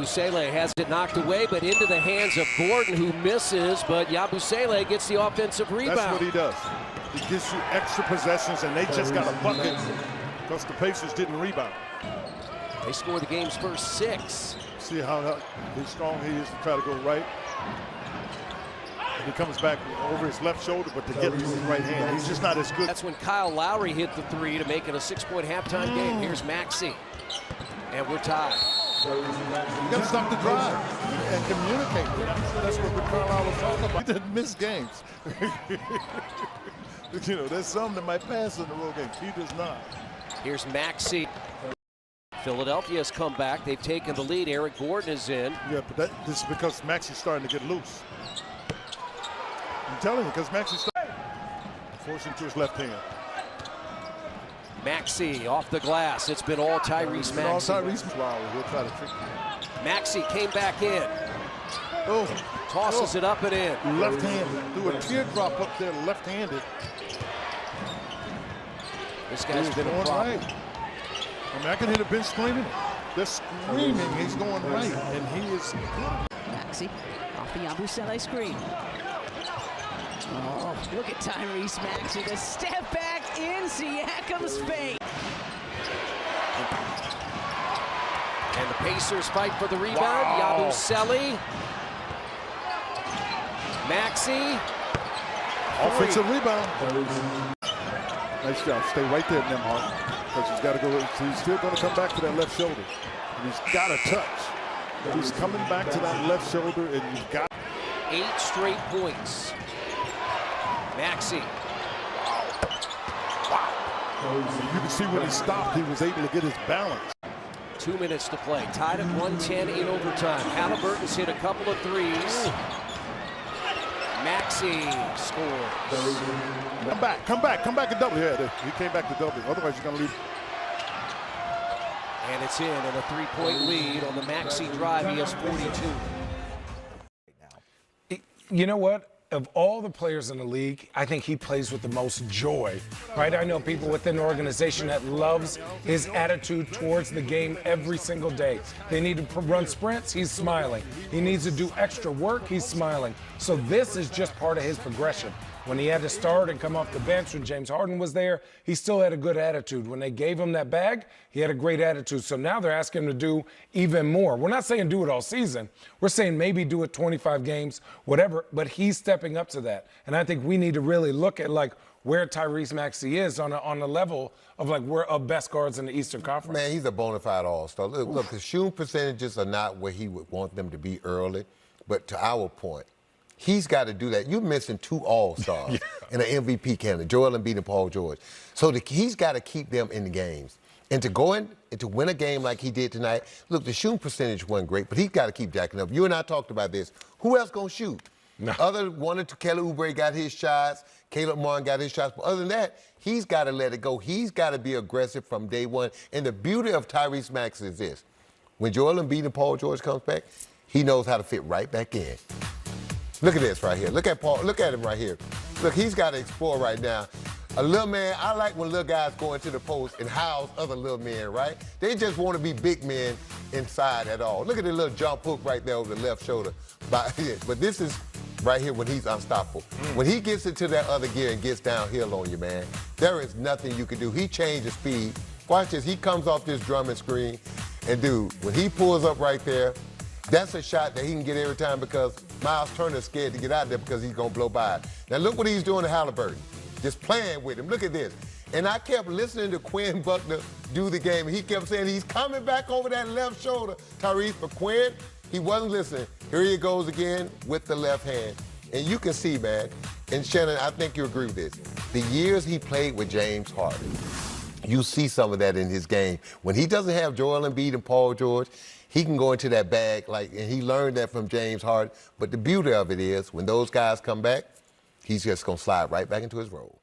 Yabusele has it knocked away, but into the hands of Gordon, who misses, but Yabusele gets the offensive rebound. That's what he does. He gives you extra possessions, and they just got a bucket because the Pacers didn't rebound. They score the game's first 6. See how strong he is to try to go right. And he comes back over his left shoulder, but to get to his right hand, he's just not as good. That's when Kyle Lowry hit the 3 to make it a 6-point halftime game. Here's Maxey, and we're tied. You got to stop the drive and communicate. That's what Carlisle was talking about. He doesn't miss games. You know, there's some that might pass in the road games. He does not. Here's Maxey. Philadelphia has come back. They've taken the lead. Eric Gordon is in. Yeah, but this is because Maxey's starting to get loose. I'm telling you, because Maxey's starting to force him to his left hand. Maxey off the glass. It's been all Tyrese Maxey. All Tyrese. Wow, he'll try to trick you. Maxey came back in. Oh, tosses it up and in. Left-handed. Do a teardrop up there, left-handed. This guy's been a problem. Right. I mean, I can hear the bench screaming. They're screaming. He's going right, and he is good. Maxey off the Yabusele screen. Oh, look at Tyrese Maxey. The step back in Siakam's face. And the Pacers fight for the rebound. Wow. Yabusele. Maxey. Offensive rebound. Nice job. Stay right there, Nemhart. Because he's got to go. He's still going to come back to that left shoulder. And he's got to touch. He's coming back to that left shoulder, and you've got 8 straight points. Maxey. Wow. You can see when he stopped, he was able to get his balance. 2 minutes to play. Tied at 110 in overtime. Halliburton's hit a couple of 3s. Maxey scores. Come back and double. Yeah, he came back to double. Otherwise, you're going to leave. And it's in, and a 3-point lead on the Maxey drive. He has 42. You know what? Of all the players in the league, I think he plays with the most joy, right? I know people within the organization that loves his attitude towards the game every single day. They need to run sprints, he's smiling. He needs to do extra work, he's smiling. So this is just part of his progression. When he had to start and come off the bench when James Harden was there, he still had a good attitude. When they gave him that bag, he had a great attitude. So now they're asking him to do even more. We're not saying do it all season. We're saying maybe do it 25 games, whatever, but he's stepping up to that. And I think we need to really look at like where Tyrese Maxey is on a level of like we're of best guards in the Eastern Conference. Man, he's a bona fide all-star. Look, the shooting percentages are not where he would want them to be early, but to our point, he's got to do that. You're missing 2 all-stars and an MVP candidate, Joel Embiid and Paul George. So he's got to keep them in the games. And to go in and to win a game like he did tonight, look, the shooting percentage wasn't great, but he's got to keep jacking up. You and I talked about this. Who else going to shoot? No. Other 1 or 2, Kelly Oubre got his shots, Caleb Martin got his shots. But other than that, he's got to let it go. He's got to be aggressive from day one. And the beauty of Tyrese Maxey is this. When Joel Embiid and Paul George comes back, he knows how to fit right back in. Look at this right here. Look at Paul. Look at him right here. Look, he's got to explore right now. A little man, I like when little guys go into the post and house other little men, right? They just want to be big men inside at all. Look at the little jump hook right there over the left shoulder. But this is right here when he's unstoppable. When he gets into that other gear and gets downhill on you, man, there is nothing you can do. He changes speed. Watch this. He comes off this drumming screen, and, dude, when he pulls up right there, that's a shot that he can get every time because Miles Turner's scared to get out there because he's going to blow by it. Now, look what he's doing to Halliburton. Just playing with him. Look at this. And I kept listening to Quinn Buckner do the game. He kept saying he's coming back over that left shoulder, Tyrese. But Quinn, he wasn't listening. Here he goes again with the left hand. And you can see, man, and Shannon, I think you agree with this. The years he played with James Harden, you see some of that in his game. When he doesn't have Joel Embiid and Paul George, he can go into that bag, and he learned that from James Harden. But the beauty of it is, when those guys come back, he's just going to slide right back into his role.